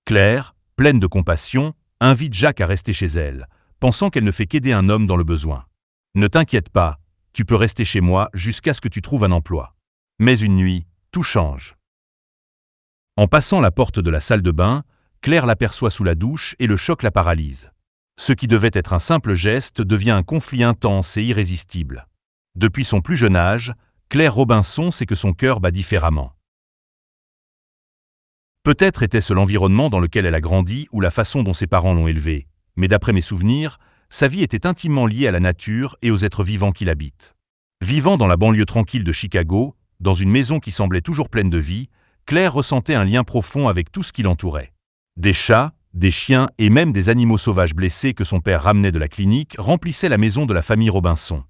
Claire, pleine de compassion, invite Jacques à rester chez elle, pensant qu'elle ne fait qu'aider un homme dans le besoin. « Ne t'inquiète pas, tu peux rester chez moi jusqu'à ce que tu trouves un emploi. » Mais une nuit, tout change. En passant la porte de la salle de bain, Claire l'aperçoit sous la douche et le choc la paralyse. Ce qui devait être un simple geste devient un conflit intense et irrésistible. Depuis son plus jeune âge, Claire Robinson sait que son cœur bat différemment. Peut-être était-ce l'environnement dans lequel elle a grandi ou la façon dont ses parents l'ont élevée, mais d'après mes souvenirs, sa vie était intimement liée à la nature et aux êtres vivants qui l'habitent. Vivant dans la banlieue tranquille de Chicago, dans une maison qui semblait toujours pleine de vie, Claire ressentait un lien profond avec tout ce qui l'entourait. Des chats, des chiens et même des animaux sauvages blessés que son père ramenait de la clinique remplissaient la maison de la famille Robinson.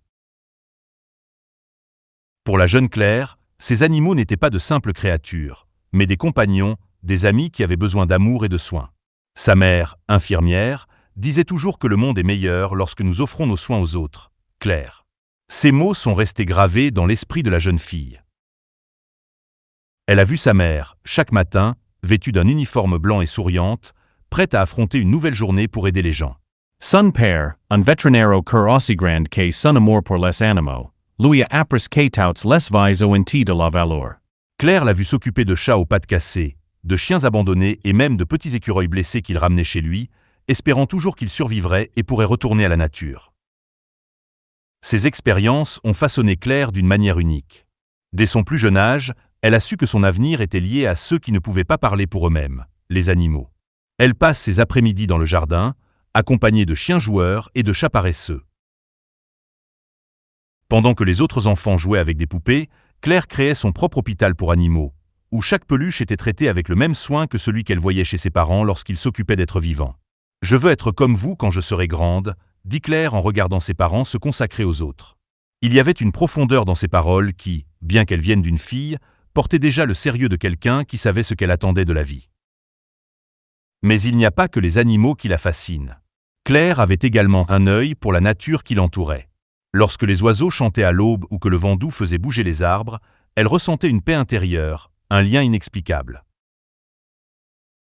Pour la jeune Claire, ces animaux n'étaient pas de simples créatures, mais des compagnons, des amis qui avaient besoin d'amour et de soins. Sa mère, infirmière, disait toujours que le monde est meilleur lorsque nous offrons nos soins aux autres. Claire. Ces mots sont restés gravés dans l'esprit de la jeune fille. Elle a vu sa mère, chaque matin, vêtue d'un uniforme blanc et souriante, prête à affronter une nouvelle journée pour aider les gens. Son père, un veterinero cur aussi grand que son amour pour les animaux, lui a appris que toutes les vies ont de la valeur. Claire l'a vu s'occuper de chats aux pattes cassées, de chiens abandonnés et même de petits écureuils blessés qu'il ramenait chez lui, espérant toujours qu'ils survivraient et pourraient retourner à la nature. Ces expériences ont façonné Claire d'une manière unique. Dès son plus jeune âge, elle a su que son avenir était lié à ceux qui ne pouvaient pas parler pour eux-mêmes, les animaux. Elle passe ses après-midi dans le jardin, accompagnée de chiens joueurs et de chats paresseux. Pendant que les autres enfants jouaient avec des poupées, Claire créait son propre hôpital pour animaux, où chaque peluche était traitée avec le même soin que celui qu'elle voyait chez ses parents lorsqu'ils s'occupaient d'êtres vivants. « Je veux être comme vous quand je serai grande », dit Claire en regardant ses parents se consacrer aux autres. Il y avait une profondeur dans ses paroles qui, bien qu'elles viennent d'une fille, portait déjà le sérieux de quelqu'un qui savait ce qu'elle attendait de la vie. Mais il n'y a pas que les animaux qui la fascinent. Claire avait également un œil pour la nature qui l'entourait. Lorsque les oiseaux chantaient à l'aube ou que le vent doux faisait bouger les arbres, elle ressentait une paix intérieure, un lien inexplicable.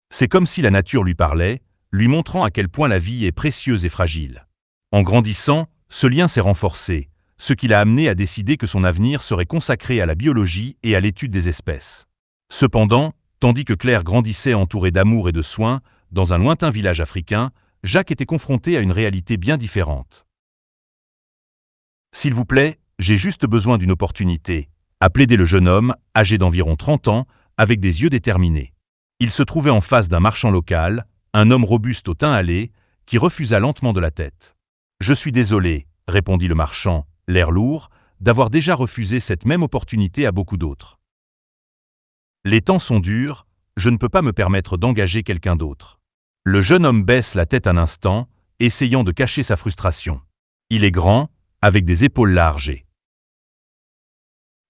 C'est comme si la nature lui parlait, lui montrant à quel point la vie est précieuse et fragile. En grandissant, ce lien s'est renforcé, ce qui l'a amené à décider que son avenir serait consacré à la biologie et à l'étude des espèces. Cependant, tandis que Claire grandissait entourée d'amour et de soins, dans un lointain village africain, Jacques était confronté à une réalité bien différente. « S'il vous plaît, j'ai juste besoin d'une opportunité », a plaidé le jeune homme, âgé d'environ 30 ans, avec des yeux déterminés. Il se trouvait en face d'un marchand local, un homme robuste au teint hâlé, qui refusa lentement de la tête. « Je suis désolé », répondit le marchand, l'air lourd, d'avoir déjà refusé cette même opportunité à beaucoup d'autres. « Les temps sont durs, je ne peux pas me permettre d'engager quelqu'un d'autre. » Le jeune homme baisse la tête un instant, essayant de cacher sa frustration. Il est grand, avec des épaules larges et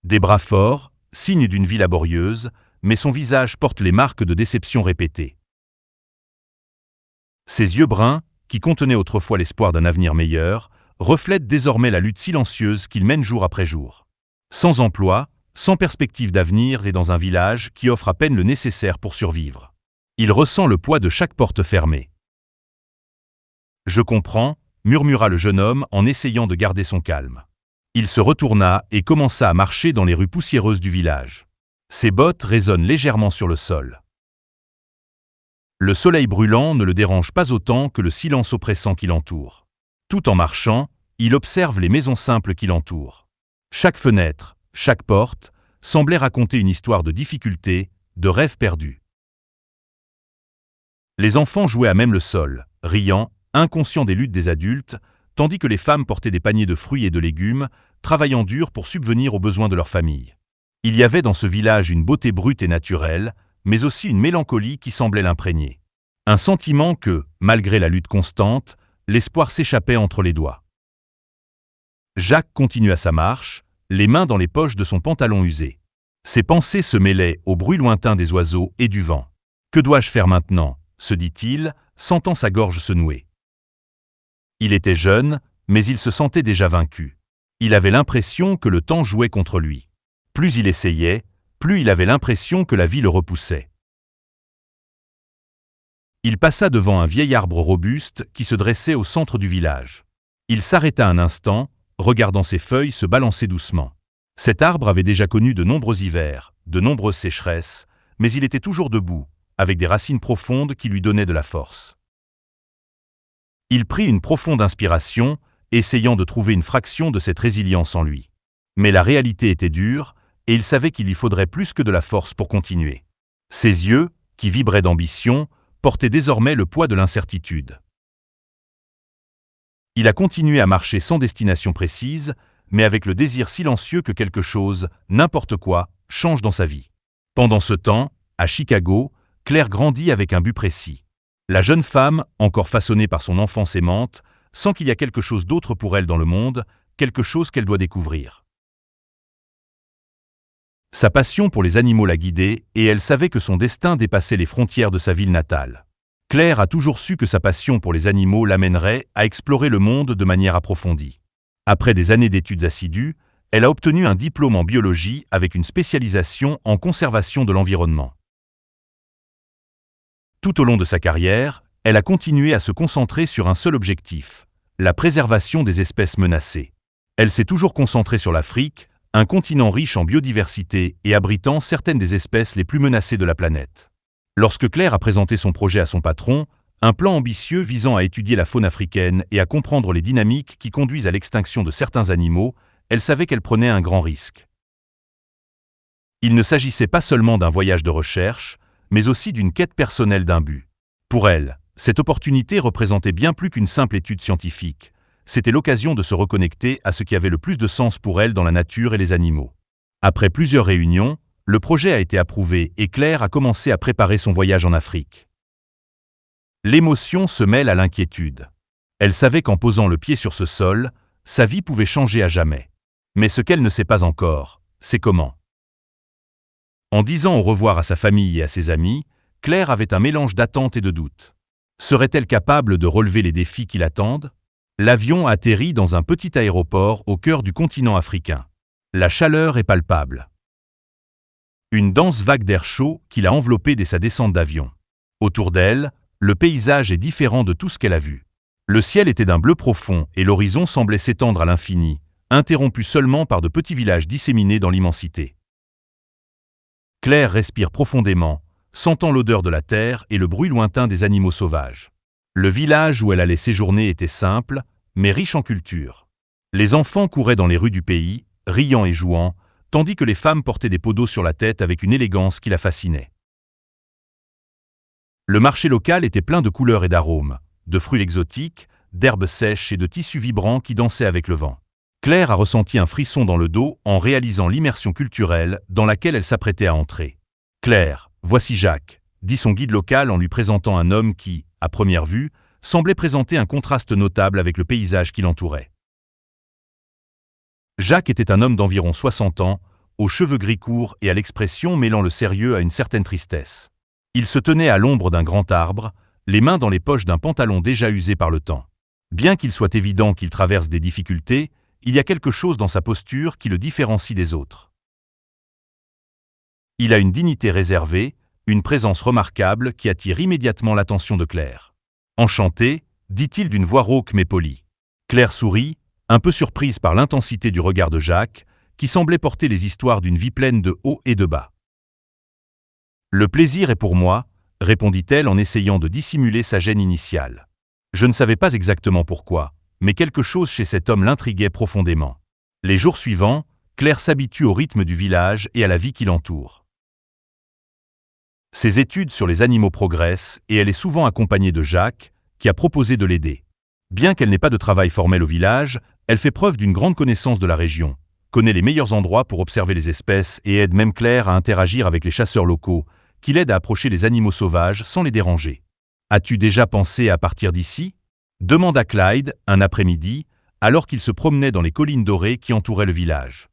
des bras forts, signe d'une vie laborieuse, mais son visage porte les marques de déception répétées. Ses yeux bruns, qui contenaient autrefois l'espoir d'un avenir meilleur, reflètent désormais la lutte silencieuse qu'il mène jour après jour. Sans emploi, sans perspective d'avenir et dans un village qui offre à peine le nécessaire pour survivre. Il ressent le poids de chaque porte fermée. « Je comprends », murmura le jeune homme en essayant de garder son calme. Il se retourna et commença à marcher dans les rues poussiéreuses du village. Ses bottes résonnent légèrement sur le sol. Le soleil brûlant ne le dérange pas autant que le silence oppressant qui l'entoure. Tout en marchant, il observe les maisons simples qui l'entourent. Chaque fenêtre, chaque porte, semblait raconter une histoire de difficultés, de rêves perdus. Les enfants jouaient à même le sol, riant, inconscients des luttes des adultes, tandis que les femmes portaient des paniers de fruits et de légumes, travaillant dur pour subvenir aux besoins de leur famille. Il y avait dans ce village une beauté brute et naturelle, mais aussi une mélancolie qui semblait l'imprégner. Un sentiment que, malgré la lutte constante, l'espoir s'échappait entre les doigts. Jacques continua sa marche, les mains dans les poches de son pantalon usé. Ses pensées se mêlaient au bruit lointain des oiseaux et du vent. « Que dois-je faire maintenant ?» se dit-il, sentant sa gorge se nouer. Il était jeune, mais il se sentait déjà vaincu. Il avait l'impression que le temps jouait contre lui. Plus il essayait, plus il avait l'impression que la vie le repoussait. Il passa devant un vieil arbre robuste qui se dressait au centre du village. Il s'arrêta un instant, regardant ses feuilles se balancer doucement. Cet arbre avait déjà connu de nombreux hivers, de nombreuses sécheresses, mais il était toujours debout, avec des racines profondes qui lui donnaient de la force. Il prit une profonde inspiration, essayant de trouver une fraction de cette résilience en lui. Mais la réalité était dure, et il savait qu'il lui faudrait plus que de la force pour continuer. Ses yeux, qui vibraient d'ambition, portaient désormais le poids de l'incertitude. Il a continué à marcher sans destination précise, mais avec le désir silencieux que quelque chose, n'importe quoi, change dans sa vie. Pendant ce temps, à Chicago, Claire grandit avec un but précis. La jeune femme, encore façonnée par son enfance aimante, sent qu'il y a quelque chose d'autre pour elle dans le monde, quelque chose qu'elle doit découvrir. Sa passion pour les animaux la guidait et elle savait que son destin dépassait les frontières de sa ville natale. Claire a toujours su que sa passion pour les animaux l'amènerait à explorer le monde de manière approfondie. Après des années d'études assidues, elle a obtenu un diplôme en biologie avec une spécialisation en conservation de l'environnement. Tout au long de sa carrière, elle a continué à se concentrer sur un seul objectif, la préservation des espèces menacées. Elle s'est toujours concentrée sur l'Afrique, un continent riche en biodiversité et abritant certaines des espèces les plus menacées de la planète. Lorsque Claire a présenté son projet à son patron, un plan ambitieux visant à étudier la faune africaine et à comprendre les dynamiques qui conduisent à l'extinction de certains animaux, elle savait qu'elle prenait un grand risque. Il ne s'agissait pas seulement d'un voyage de recherche, mais aussi d'une quête personnelle d'un but. Pour elle, cette opportunité représentait bien plus qu'une simple étude scientifique. C'était l'occasion de se reconnecter à ce qui avait le plus de sens pour elle dans la nature et les animaux. Après plusieurs réunions, le projet a été approuvé et Claire a commencé à préparer son voyage en Afrique. L'émotion se mêle à l'inquiétude. Elle savait qu'en posant le pied sur ce sol, sa vie pouvait changer à jamais. Mais ce qu'elle ne sait pas encore, c'est comment. En disant au revoir à sa famille et à ses amis, Claire avait un mélange d'attente et de doute. Serait-elle capable de relever les défis qui l'attendent ? L'avion atterrit dans un petit aéroport au cœur du continent africain. La chaleur est palpable. Une dense vague d'air chaud qui l'a enveloppée dès sa descente d'avion. Autour d'elle, le paysage est différent de tout ce qu'elle a vu. Le ciel était d'un bleu profond et l'horizon semblait s'étendre à l'infini, interrompu seulement par de petits villages disséminés dans l'immensité. Claire respire profondément, sentant l'odeur de la terre et le bruit lointain des animaux sauvages. Le village où elle allait séjourner était simple, mais riche en culture. Les enfants couraient dans les rues du pays, riant et jouant, tandis que les femmes portaient des pots d'eau sur la tête avec une élégance qui la fascinait. Le marché local était plein de couleurs et d'arômes, de fruits exotiques, d'herbes sèches et de tissus vibrants qui dansaient avec le vent. Claire a ressenti un frisson dans le dos en réalisant l'immersion culturelle dans laquelle elle s'apprêtait à entrer. « Claire, voici Jacques », dit son guide local en lui présentant un homme qui, à première vue, semblait présenter un contraste notable avec le paysage qui l'entourait. Jacques était un homme d'environ 60 ans, aux cheveux gris courts et à l'expression mêlant le sérieux à une certaine tristesse. Il se tenait à l'ombre d'un grand arbre, les mains dans les poches d'un pantalon déjà usé par le temps. Bien qu'il soit évident qu'il traverse des difficultés, il y a quelque chose dans sa posture qui le différencie des autres. Il a une dignité réservée, une présence remarquable qui attire immédiatement l'attention de Claire. « Enchanté », dit-il d'une voix rauque mais polie. Claire sourit, un peu surprise par l'intensité du regard de Jacques, qui semblait porter les histoires d'une vie pleine de hauts et de bas. « Le plaisir est pour moi », répondit-elle en essayant de dissimuler sa gêne initiale. Je ne savais pas exactement pourquoi, mais quelque chose chez cet homme l'intriguait profondément. Les jours suivants, Claire s'habitue au rythme du village et à la vie qui l'entoure. Ses études sur les animaux progressent et elle est souvent accompagnée de Jacques, qui a proposé de l'aider. Bien qu'elle n'ait pas de travail formel au village, elle fait preuve d'une grande connaissance de la région, connaît les meilleurs endroits pour observer les espèces et aide même Claire à interagir avec les chasseurs locaux, qui l'aident à approcher les animaux sauvages sans les déranger. « As-tu déjà pensé à partir d'ici » demanda Clyde, un après-midi, alors qu'il se promenait dans les collines dorées qui entouraient le village.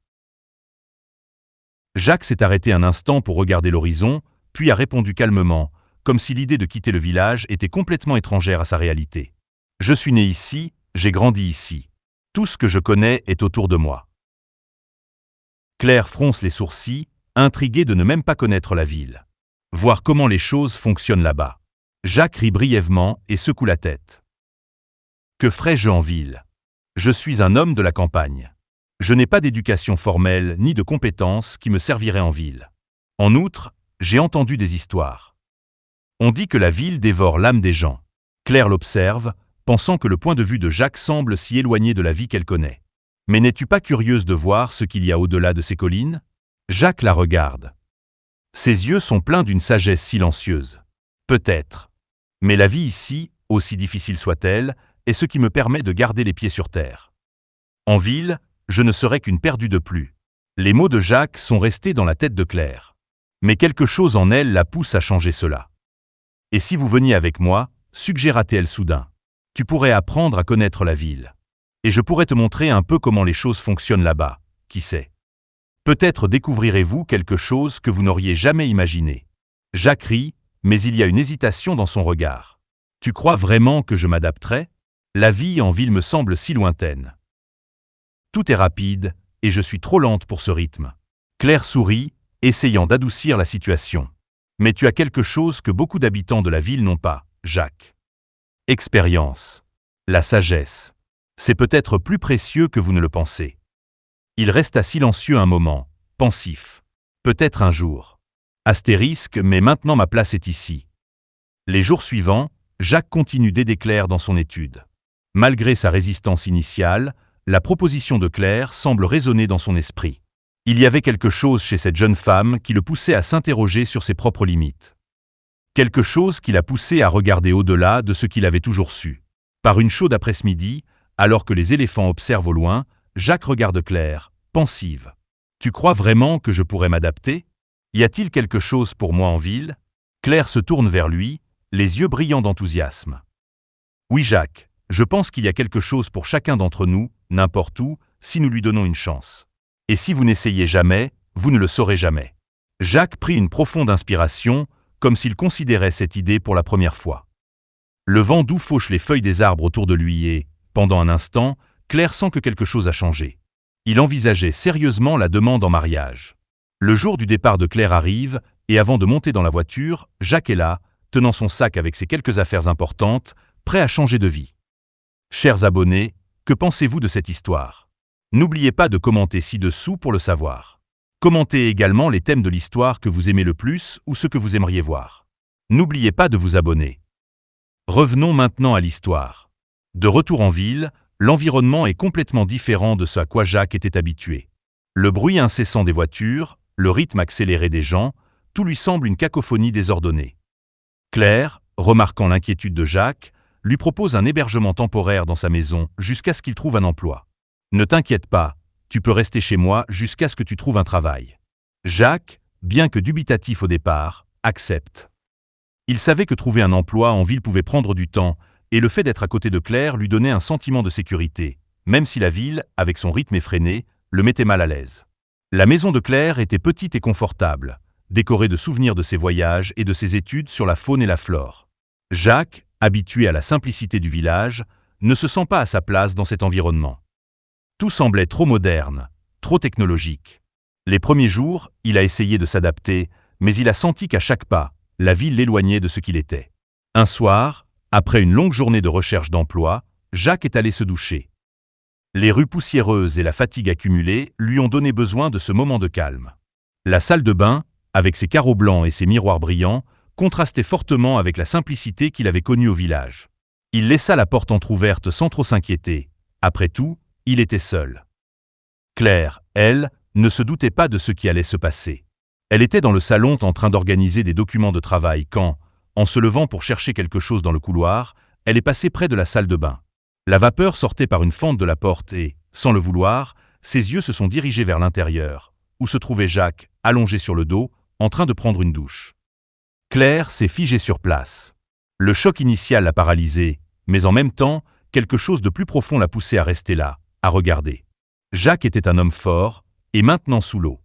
Jacques s'est arrêté un instant pour regarder l'horizon, puis a répondu calmement, comme si l'idée de quitter le village était complètement étrangère à sa réalité. « Je suis né ici, j'ai grandi ici. Tout ce que je connais est autour de moi. » Claire fronce les sourcils, intriguée de ne même pas connaître la ville. Voir comment les choses fonctionnent là-bas. Jacques rit brièvement et secoue la tête. Que ferais-je en ville? Je suis un homme de la campagne. Je n'ai pas d'éducation formelle ni de compétences qui me serviraient en ville. En outre, j'ai entendu des histoires. On dit que la ville dévore l'âme des gens. Claire l'observe, pensant que le point de vue de Jacques semble si éloigné de la vie qu'elle connaît. Mais n'es-tu pas curieuse de voir ce qu'il y a au-delà de ces collines? Jacques la regarde. Ses yeux sont pleins d'une sagesse silencieuse. Peut-être. Mais la vie ici, aussi difficile soit-elle, est ce qui me permet de garder les pieds sur terre. En ville, je ne serai qu'une perdue de plus. Les mots de Jacques sont restés dans la tête de Claire. Mais quelque chose en elle la pousse à changer cela. Et si vous veniez avec moi, suggéra-t-elle soudain, tu pourrais apprendre à connaître la ville. Et je pourrais te montrer un peu comment les choses fonctionnent là-bas, qui sait. Peut-être découvrirez-vous quelque chose que vous n'auriez jamais imaginé. Jacques rit, mais il y a une hésitation dans son regard. Tu crois vraiment que je m'adapterai? La vie en ville me semble si lointaine. Tout est rapide, et je suis trop lente pour ce rythme. Claire sourit, essayant d'adoucir la situation. Mais tu as quelque chose que beaucoup d'habitants de la ville n'ont pas, Jacques. Expérience. La sagesse. C'est peut-être plus précieux que vous ne le pensez. Il resta silencieux un moment, pensif. Peut-être un jour. Astérisque, mais maintenant ma place est ici. Les jours suivants, Jacques continue d'aider Claire dans son étude. Malgré sa résistance initiale, la proposition de Claire semble résonner dans son esprit. Il y avait quelque chose chez cette jeune femme qui le poussait à s'interroger sur ses propres limites. Quelque chose qui l'a poussé à regarder au-delà de ce qu'il avait toujours su. Par une chaude après-midi, alors que les éléphants observent au loin, Jacques regarde Claire, pensive. « Tu crois vraiment que je pourrais m'adapter? Y a-t-il quelque chose pour moi en ville ?» Claire se tourne vers lui, les yeux brillants d'enthousiasme. « Oui Jacques, je pense qu'il y a quelque chose pour chacun d'entre nous, n'importe où, si nous lui donnons une chance. Et si vous n'essayez jamais, vous ne le saurez jamais. » Jacques prit une profonde inspiration, comme s'il considérait cette idée pour la première fois. Le vent doux fauche les feuilles des arbres autour de lui et, pendant un instant, Claire sent que quelque chose a changé. Il envisageait sérieusement la demande en mariage. Le jour du départ de Claire arrive, et avant de monter dans la voiture, Jacques est là, tenant son sac avec ses quelques affaires importantes, prêt à changer de vie. Chers abonnés, que pensez-vous de cette histoire? N'oubliez pas de commenter ci-dessous pour le savoir. Commentez également les thèmes de l'histoire que vous aimez le plus ou ceux que vous aimeriez voir. N'oubliez pas de vous abonner. Revenons maintenant à l'histoire. De retour en ville, l'environnement est complètement différent de ce à quoi Jacques était habitué. Le bruit incessant des voitures, le rythme accéléré des gens, tout lui semble une cacophonie désordonnée. Claire, remarquant l'inquiétude de Jacques, lui propose un hébergement temporaire dans sa maison jusqu'à ce qu'il trouve un emploi. « Ne t'inquiète pas, tu peux rester chez moi jusqu'à ce que tu trouves un travail. » Jacques, bien que dubitatif au départ, accepte. Il savait que trouver un emploi en ville pouvait prendre du temps, et le fait d'être à côté de Claire lui donnait un sentiment de sécurité, même si la ville, avec son rythme effréné, le mettait mal à l'aise. La maison de Claire était petite et confortable, décorée de souvenirs de ses voyages et de ses études sur la faune et la flore. Jacques, habitué à la simplicité du village, ne se sent pas à sa place dans cet environnement. Tout semblait trop moderne, trop technologique. Les premiers jours, il a essayé de s'adapter, mais il a senti qu'à chaque pas, la ville l'éloignait de ce qu'il était. Un soir, après une longue journée de recherche d'emploi, Jacques est allé se doucher. Les rues poussiéreuses et la fatigue accumulée lui ont donné besoin de ce moment de calme. La salle de bain, avec ses carreaux blancs et ses miroirs brillants, contrastait fortement avec la simplicité qu'il avait connue au village. Il laissa la porte entr'ouverte sans trop s'inquiéter. Après tout, il était seul. Claire, elle, ne se doutait pas de ce qui allait se passer. Elle était dans le salon en train d'organiser des documents de travail quand, en se levant pour chercher quelque chose dans le couloir, elle est passée près de la salle de bain. La vapeur sortait par une fente de la porte et, sans le vouloir, ses yeux se sont dirigés vers l'intérieur, où se trouvait Jacques, allongé sur le dos, en train de prendre une douche. Claire s'est figée sur place. Le choc initial l'a paralysée, mais en même temps, quelque chose de plus profond l'a poussée à rester là, à regarder. Jacques était un homme fort, et maintenant sous l'eau.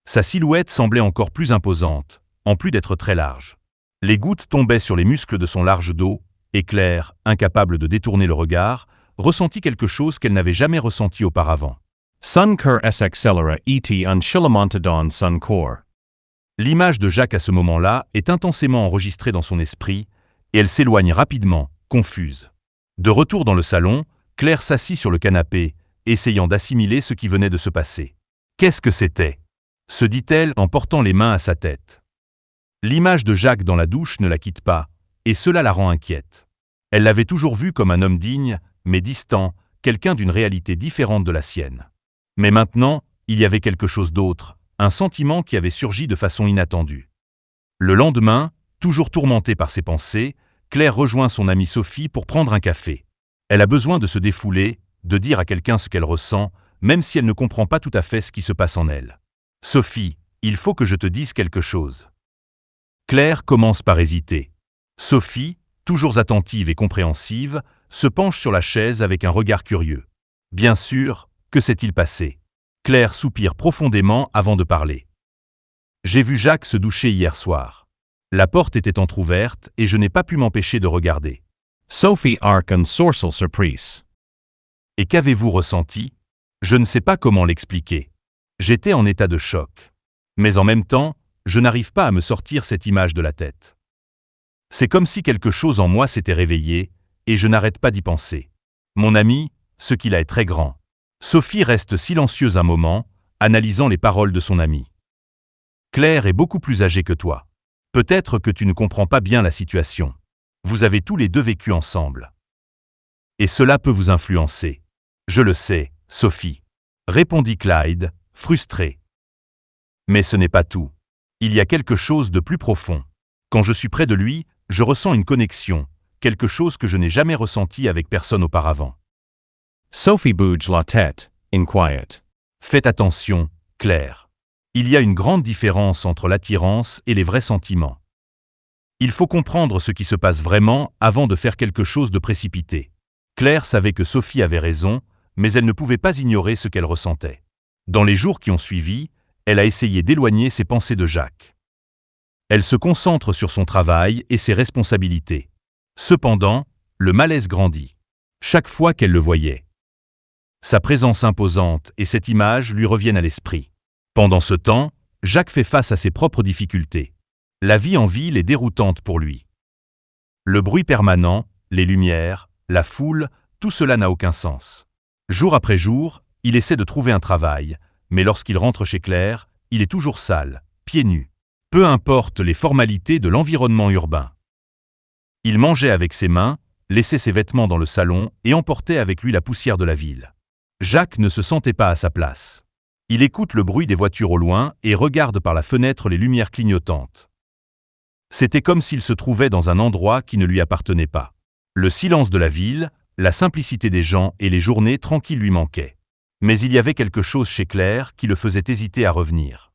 Sa silhouette semblait encore plus imposante, en plus d'être très large. Les gouttes tombaient sur les muscles de son large dos, et Claire, incapable de détourner le regard, ressentit quelque chose qu'elle n'avait jamais ressenti auparavant. Sunker s accelera et unshilamontadon suncor. L'image de Jacques à ce moment-là est intensément enregistrée dans son esprit, et elle s'éloigne rapidement, confuse. De retour dans le salon, Claire s'assit sur le canapé, essayant d'assimiler ce qui venait de se passer. Qu'est-ce que c'était ? Se dit-elle en portant les mains à sa tête. L'image de Jacques dans la douche ne la quitte pas, et cela la rend inquiète. Elle l'avait toujours vu comme un homme digne, mais distant, quelqu'un d'une réalité différente de la sienne. Mais maintenant, il y avait quelque chose d'autre, un sentiment qui avait surgi de façon inattendue. Le lendemain, toujours tourmentée par ses pensées, Claire rejoint son amie Sophie pour prendre un café. Elle a besoin de se défouler, de dire à quelqu'un ce qu'elle ressent, même si elle ne comprend pas tout à fait ce qui se passe en elle. « Sophie, il faut que je te dise quelque chose. » Claire commence par hésiter. Sophie, toujours attentive et compréhensive, se penche sur la chaise avec un regard curieux. Bien sûr, que s'est-il passé ? Claire soupire profondément avant de parler. J'ai vu Jacques se doucher hier soir. La porte était entr'ouverte et je n'ai pas pu m'empêcher de regarder. Sophie ark en sorsal surprise. Et qu'avez-vous ressenti ? Je ne sais pas comment l'expliquer. J'étais en état de choc. Mais en même temps, je n'arrive pas à me sortir cette image de la tête. C'est comme si quelque chose en moi s'était réveillé, et je n'arrête pas d'y penser. Mon ami, ce qu'il a est très grand. Sophie reste silencieuse un moment, analysant les paroles de son ami. Claire est beaucoup plus âgée que toi. Peut-être que tu ne comprends pas bien la situation. Vous avez tous les deux vécu ensemble. Et cela peut vous influencer. Je le sais, Sophie, répondit Clyde, frustré. Mais ce n'est pas tout. Il y a quelque chose de plus profond. Quand je suis près de lui, je ressens une connexion, quelque chose que je n'ai jamais ressenti avec personne auparavant. Sophie bouge la tête, inquiète. Faites attention, Claire. Il y a une grande différence entre l'attirance et les vrais sentiments. Il faut comprendre ce qui se passe vraiment avant de faire quelque chose de précipité. Claire savait que Sophie avait raison, mais elle ne pouvait pas ignorer ce qu'elle ressentait. Dans les jours qui ont suivi, elle a essayé d'éloigner ses pensées de Jacques. Elle se concentre sur son travail et ses responsabilités. Cependant, le malaise grandit. Chaque fois qu'elle le voyait. Sa présence imposante et cette image lui reviennent à l'esprit. Pendant ce temps, Jacques fait face à ses propres difficultés. La vie en ville est déroutante pour lui. Le bruit permanent, les lumières, la foule, tout cela n'a aucun sens. Jour après jour, il essaie de trouver un travail, mais lorsqu'il rentre chez Claire, il est toujours sale, pieds nus. Peu importe les formalités de l'environnement urbain. Il mangeait avec ses mains, laissait ses vêtements dans le salon et emportait avec lui la poussière de la ville. Jacques ne se sentait pas à sa place. Il écoute le bruit des voitures au loin et regarde par la fenêtre les lumières clignotantes. C'était comme s'il se trouvait dans un endroit qui ne lui appartenait pas. Le silence de la ville, la simplicité des gens et les journées tranquilles lui manquaient. Mais il y avait quelque chose chez Claire qui le faisait hésiter à revenir.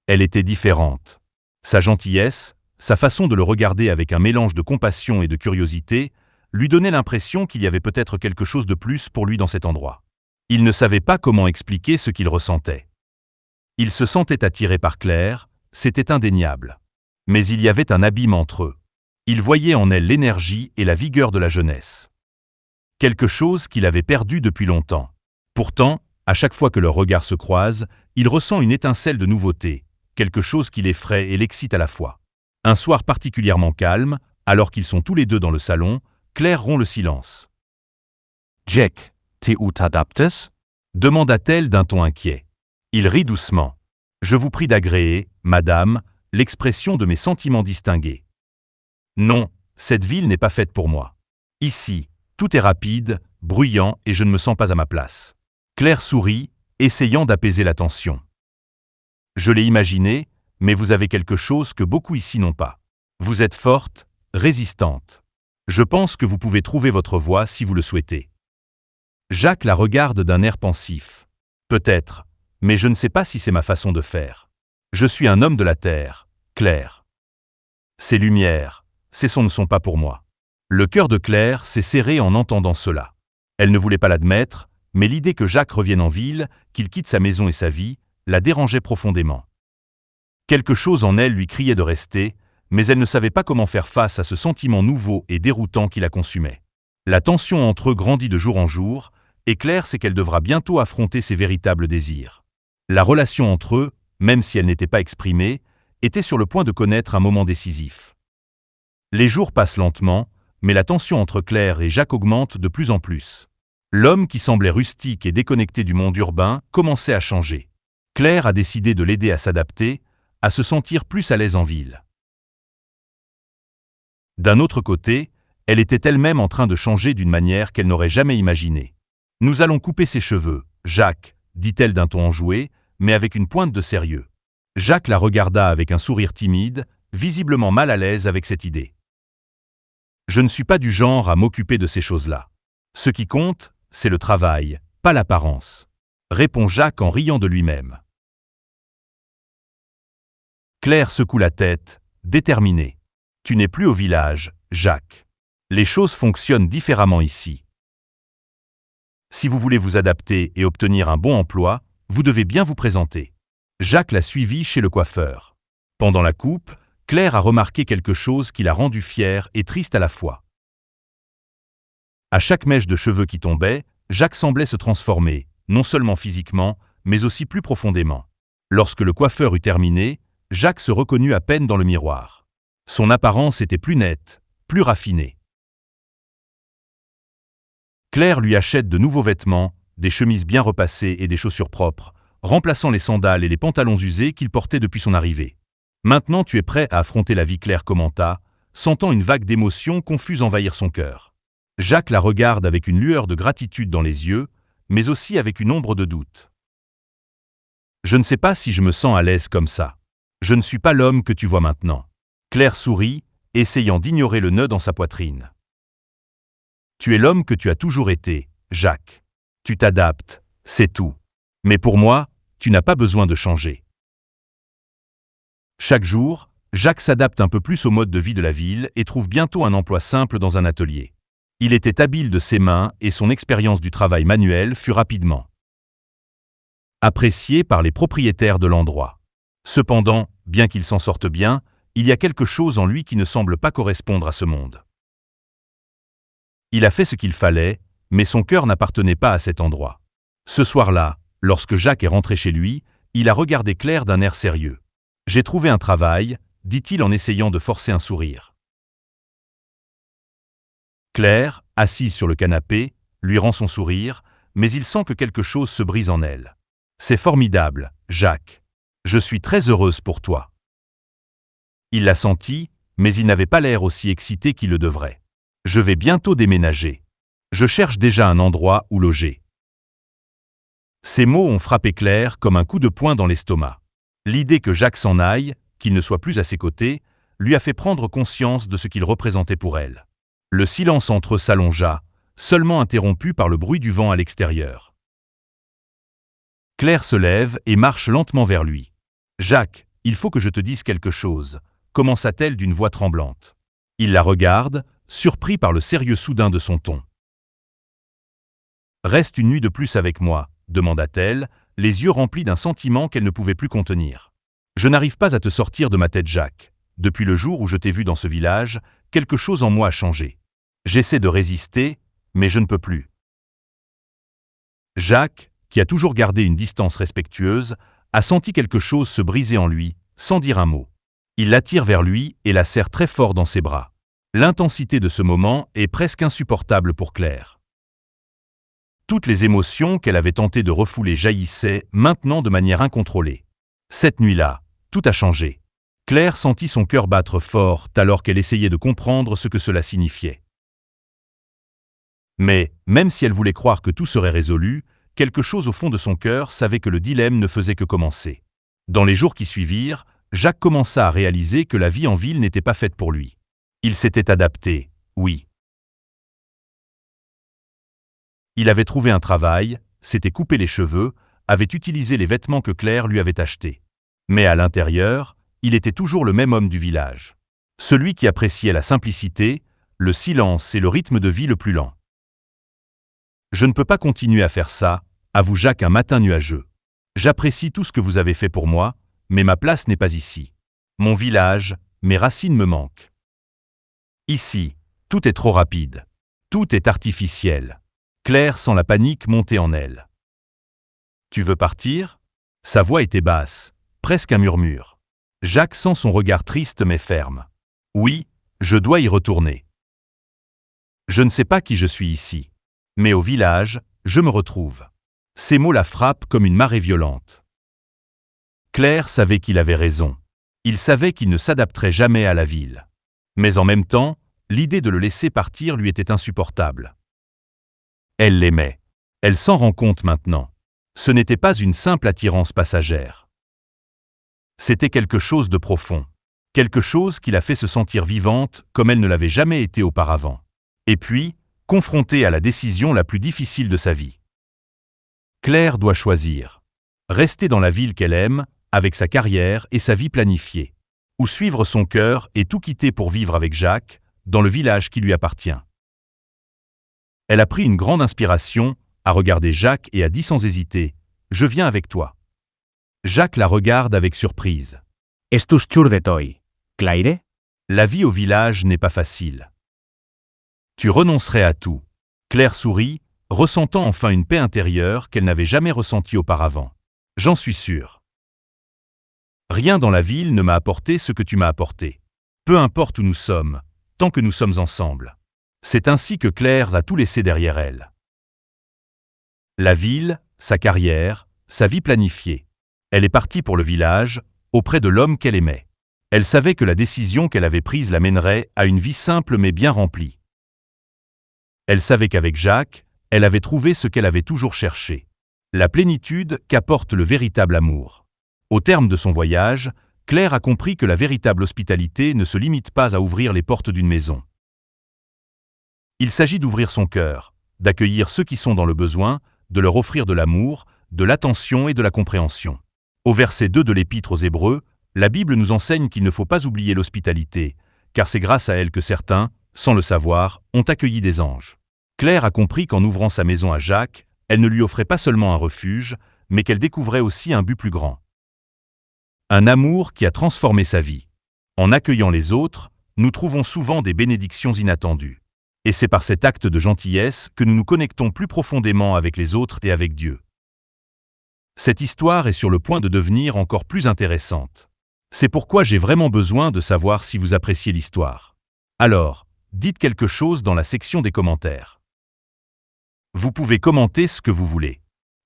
Elle était différente. Sa gentillesse, sa façon de le regarder avec un mélange de compassion et de curiosité, lui donnait l'impression qu'il y avait peut-être quelque chose de plus pour lui dans cet endroit. Il ne savait pas comment expliquer ce qu'il ressentait. Il se sentait attiré par Claire, c'était indéniable. Mais il y avait un abîme entre eux. Il voyait en elle l'énergie et la vigueur de la jeunesse. Quelque chose qu'il avait perdu depuis longtemps. Pourtant, à chaque fois que leurs regards se croisent, il ressent une étincelle de nouveauté, quelque chose qui l'effraie et l'excite à la fois. Un soir particulièrement calme, alors qu'ils sont tous les deux dans le salon, Claire rompt le silence. « Jack, t'es où t'adaptes ?» demanda-t-elle d'un ton inquiet. Il rit doucement. « Je vous prie d'agréer, madame, l'expression de mes sentiments distingués. Non, cette ville n'est pas faite pour moi. Ici, tout est rapide, bruyant et je ne me sens pas à ma place. » Claire sourit, essayant d'apaiser la tension. « Je l'ai imaginé, mais vous avez quelque chose que beaucoup ici n'ont pas. Vous êtes forte, résistante. Je pense que vous pouvez trouver votre voie si vous le souhaitez. » Jacques la regarde d'un air pensif. « Peut-être, mais je ne sais pas si c'est ma façon de faire. Je suis un homme de la terre, Claire. Ces lumières, ces sons ne sont pas pour moi. » Le cœur de Claire s'est serré en entendant cela. Elle ne voulait pas l'admettre, mais l'idée que Jacques revienne en ville, qu'il quitte sa maison et sa vie, la dérangeait profondément. Quelque chose en elle lui criait de rester, mais elle ne savait pas comment faire face à ce sentiment nouveau et déroutant qui la consumait. La tension entre eux grandit de jour en jour, et Claire sait qu'elle devra bientôt affronter ses véritables désirs. La relation entre eux, même si elle n'était pas exprimée, était sur le point de connaître un moment décisif. Les jours passent lentement, mais la tension entre Claire et Jacques augmente de plus en plus. L'homme qui semblait rustique et déconnecté du monde urbain commençait à changer. Claire a décidé de l'aider à s'adapter, à se sentir plus à l'aise en ville. D'un autre côté, elle était elle-même en train de changer d'une manière qu'elle n'aurait jamais imaginée. « Nous allons couper ses cheveux, Jacques », dit-elle d'un ton enjoué, mais avec une pointe de sérieux. Jacques la regarda avec un sourire timide, visiblement mal à l'aise avec cette idée. « Je ne suis pas du genre à m'occuper de ces choses-là. Ce qui compte, c'est le travail, pas l'apparence », répond Jacques en riant de lui-même. Claire secoue la tête, déterminée. « Tu n'es plus au village, Jacques. Les choses fonctionnent différemment ici. Si vous voulez vous adapter et obtenir un bon emploi, vous devez bien vous présenter. » Jacques l'a suivi chez le coiffeur. Pendant la coupe, Claire a remarqué quelque chose qui l'a rendue fière et triste à la fois. À chaque mèche de cheveux qui tombait, Jacques semblait se transformer, non seulement physiquement, mais aussi plus profondément. Lorsque le coiffeur eut terminé, Jacques se reconnut à peine dans le miroir. Son apparence était plus nette, plus raffinée. Claire lui achète de nouveaux vêtements, des chemises bien repassées et des chaussures propres, remplaçant les sandales et les pantalons usés qu'il portait depuis son arrivée. « Maintenant tu es prêt à affronter la vie », Claire commenta, sentant une vague d'émotion confuse envahir son cœur. Jacques la regarde avec une lueur de gratitude dans les yeux, mais aussi avec une ombre de doute. « Je ne sais pas si je me sens à l'aise comme ça. Je ne suis pas l'homme que tu vois maintenant. » Claire sourit, essayant d'ignorer le nœud dans sa poitrine. « Tu es l'homme que tu as toujours été, Jacques. Tu t'adaptes, c'est tout. Mais pour moi, tu n'as pas besoin de changer. » Chaque jour, Jacques s'adapte un peu plus au mode de vie de la ville et trouve bientôt un emploi simple dans un atelier. Il était habile de ses mains et son expérience du travail manuel fut rapidement appréciée par les propriétaires de l'endroit. Cependant, bien qu'il s'en sorte bien, il y a quelque chose en lui qui ne semble pas correspondre à ce monde. Il a fait ce qu'il fallait, mais son cœur n'appartenait pas à cet endroit. Ce soir-là, lorsque Jacques est rentré chez lui, il a regardé Claire d'un air sérieux. « J'ai trouvé un travail », dit-il en essayant de forcer un sourire. Claire, assise sur le canapé, lui rend son sourire, mais il sent que quelque chose se brise en elle. « C'est formidable, Jacques. Je suis très heureuse pour toi. » Il l'a senti, mais il n'avait pas l'air aussi excité qu'il le devrait. « Je vais bientôt déménager. Je cherche déjà un endroit où loger. » Ces mots ont frappé Claire comme un coup de poing dans l'estomac. L'idée que Jacques s'en aille, qu'il ne soit plus à ses côtés, lui a fait prendre conscience de ce qu'il représentait pour elle. Le silence entre eux s'allongea, seulement interrompu par le bruit du vent à l'extérieur. Claire se lève et marche lentement vers lui. « Jacques, il faut que je te dise quelque chose », commença-t-elle d'une voix tremblante. Il la regarde, surpris par le sérieux soudain de son ton. « Reste une nuit de plus avec moi », demanda-t-elle, les yeux remplis d'un sentiment qu'elle ne pouvait plus contenir. « Je n'arrive pas à te sortir de ma tête, Jacques. Depuis le jour où je t'ai vu dans ce village, quelque chose en moi a changé. J'essaie de résister, mais je ne peux plus. » Jacques, qui a toujours gardé une distance respectueuse, a senti quelque chose se briser en lui, sans dire un mot. Il l'attire vers lui et la serre très fort dans ses bras. L'intensité de ce moment est presque insupportable pour Claire. Toutes les émotions qu'elle avait tenté de refouler jaillissaient maintenant de manière incontrôlée. Cette nuit-là, tout a changé. Claire sentit son cœur battre fort alors qu'elle essayait de comprendre ce que cela signifiait. Mais, même si elle voulait croire que tout serait résolu, quelque chose au fond de son cœur savait que le dilemme ne faisait que commencer. Dans les jours qui suivirent, Jacques commença à réaliser que la vie en ville n'était pas faite pour lui. Il s'était adapté, oui. Il avait trouvé un travail, s'était coupé les cheveux, avait utilisé les vêtements que Claire lui avait achetés. Mais à l'intérieur, il était toujours le même homme du village. Celui qui appréciait la simplicité, le silence et le rythme de vie le plus lent. « Je ne peux pas continuer à faire ça », avoue Jacques un matin nuageux. « J'apprécie tout ce que vous avez fait pour moi, mais ma place n'est pas ici. Mon village, mes racines me manquent. Ici, tout est trop rapide. Tout est artificiel. » Claire sent la panique monter en elle. « Tu veux partir ?» Sa voix était basse, presque un murmure. Jacques sent son regard triste mais ferme. « Oui, Je dois y retourner. Je ne sais pas qui je suis ici. Mais au village, je me retrouve. Ces mots la frappent comme une marée violente. Claire savait qu'il avait raison. Il savait qu'il ne s'adapterait jamais à la ville. Mais en même temps, l'idée de le laisser partir lui était insupportable. Elle l'aimait. Elle s'en rend compte maintenant. Ce n'était pas une simple attirance passagère. C'était quelque chose de profond. Quelque chose qui la fait se sentir vivante comme elle ne l'avait jamais été auparavant. Et puis, confrontée à la décision la plus difficile de sa vie. Claire doit choisir. Rester dans la ville qu'elle aime, avec sa carrière et sa vie planifiée. Ou suivre son cœur et tout quitter pour vivre avec Jacques, dans le village qui lui appartient. Elle a pris une grande inspiration, a regardé Jacques et a dit sans hésiter « Je viens avec toi ». Jacques la regarde avec surprise. Estus txurdetoi. Claire? La vie au village n'est pas facile. Tu renoncerais à tout. Claire sourit, ressentant enfin une paix intérieure qu'elle n'avait jamais ressentie auparavant. J'en suis sûr. Rien dans la ville ne m'a apporté ce que tu m'as apporté. Peu importe où nous sommes, tant que nous sommes ensemble. C'est ainsi que Claire va tout laisser derrière elle. La ville, sa carrière, sa vie planifiée. Elle est partie pour le village, auprès de l'homme qu'elle aimait. Elle savait que la décision qu'elle avait prise la mènerait à une vie simple mais bien remplie. Elle savait qu'avec Jacques, elle avait trouvé ce qu'elle avait toujours cherché. La plénitude qu'apporte le véritable amour. Au terme de son voyage, Claire a compris que la véritable hospitalité ne se limite pas à ouvrir les portes d'une maison. Il s'agit d'ouvrir son cœur, d'accueillir ceux qui sont dans le besoin, de leur offrir de l'amour, de l'attention et de la compréhension. Au verset 2 de l'Épître aux Hébreux, la Bible nous enseigne qu'il ne faut pas oublier l'hospitalité, car c'est grâce à elle que certains, sans le savoir, ont accueilli des anges. Claire a compris qu'en ouvrant sa maison à Jacques, elle ne lui offrait pas seulement un refuge, mais qu'elle découvrait aussi un but plus grand. Un amour qui a transformé sa vie. En accueillant les autres, nous trouvons souvent des bénédictions inattendues. Et c'est par cet acte de gentillesse que nous nous connectons plus profondément avec les autres et avec Dieu. Cette histoire est sur le point de devenir encore plus intéressante. C'est pourquoi j'ai vraiment besoin de savoir si vous appréciez l'histoire. Alors, dites quelque chose dans la section des commentaires. Vous pouvez commenter ce que vous voulez.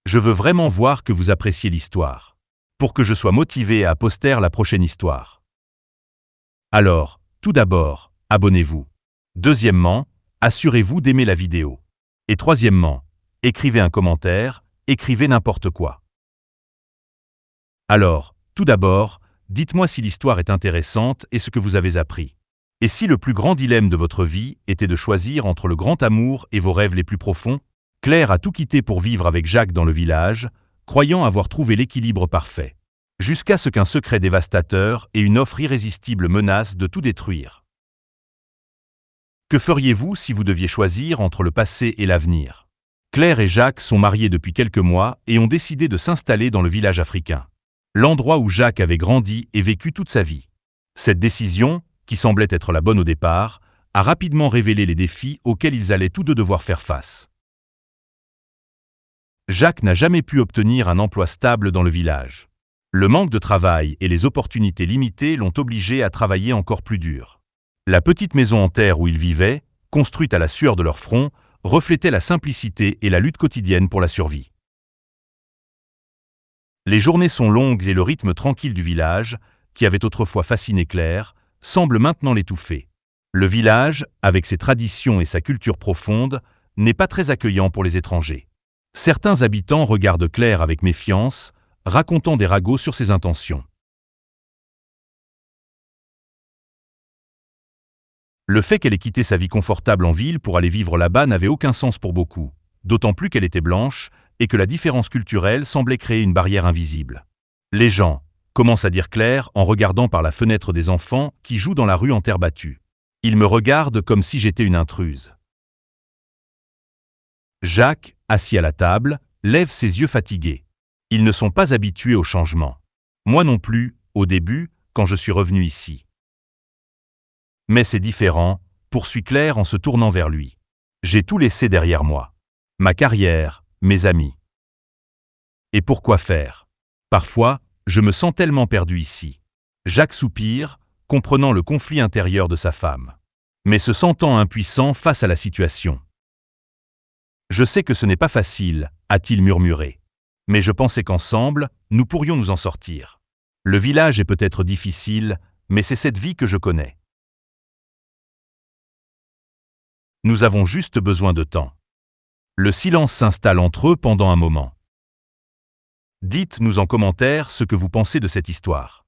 Je veux vraiment voir que vous appréciez l'histoire. Pour que je sois motivé à poster la prochaine histoire. Alors, tout d'abord, abonnez-vous. Deuxièmement, assurez-vous d'aimer la vidéo. Et troisièmement, écrivez un commentaire, écrivez n'importe quoi. Alors, tout d'abord, dites-moi si l'histoire est intéressante et ce que vous avez appris. Et si le plus grand dilemme de votre vie était de choisir entre le grand amour et vos rêves les plus profonds? Claire a tout quitté pour vivre avec Jacques dans le village, croyant avoir trouvé l'équilibre parfait. Jusqu'à ce qu'un secret dévastateur et une offre irrésistible menacent de tout détruire. Que feriez-vous si vous deviez choisir entre le passé et l'avenir? Claire et Jacques sont mariés depuis quelques mois et ont décidé de s'installer dans le village africain. L'endroit où Jacques avait grandi et vécu toute sa vie. Cette décision, qui semblait être la bonne au départ, a rapidement révélé les défis auxquels ils allaient tous deux devoir faire face. Jacques n'a jamais pu obtenir un emploi stable dans le village. Le manque de travail et les opportunités limitées l'ont obligé à travailler encore plus dur. La petite maison en terre où ils vivaient, construite à la sueur de leur front, reflétait la simplicité et la lutte quotidienne pour la survie. Les journées sont longues et le rythme tranquille du village, qui avait autrefois fasciné Claire, semble maintenant l'étouffer. Le village, avec ses traditions et sa culture profonde, n'est pas très accueillant pour les étrangers. Certains habitants regardent Claire avec méfiance, racontant des ragots sur ses intentions. Le fait qu'elle ait quitté sa vie confortable en ville pour aller vivre là-bas n'avait aucun sens pour beaucoup, d'autant plus qu'elle était blanche et que la différence culturelle semblait créer une barrière invisible. Les gens commencent à dire Claire en regardant par la fenêtre des enfants qui jouent dans la rue en terre battue. Ils me regardent comme si j'étais une intruse. Jacques, assis à la table, lève ses yeux fatigués. Ils ne sont pas habitués au changement. Moi non plus, au début, quand je suis revenu ici. Mais c'est différent, poursuit Claire en se tournant vers lui. J'ai tout laissé derrière moi. Ma carrière, mes amis. Et pourquoi faire? Parfois, je me sens tellement perdu ici. Jacques soupire, comprenant le conflit intérieur de sa femme. mais se sentant impuissant face à la situation. Je sais que ce n'est pas facile, a-t-il murmuré. Mais je pensais qu'ensemble, nous pourrions nous en sortir. Le village est peut-être difficile, mais c'est cette vie que je connais. Nous avons juste besoin de temps. Le silence s'installe entre eux pendant un moment. Dites-nous en commentaire ce que vous pensez de cette histoire.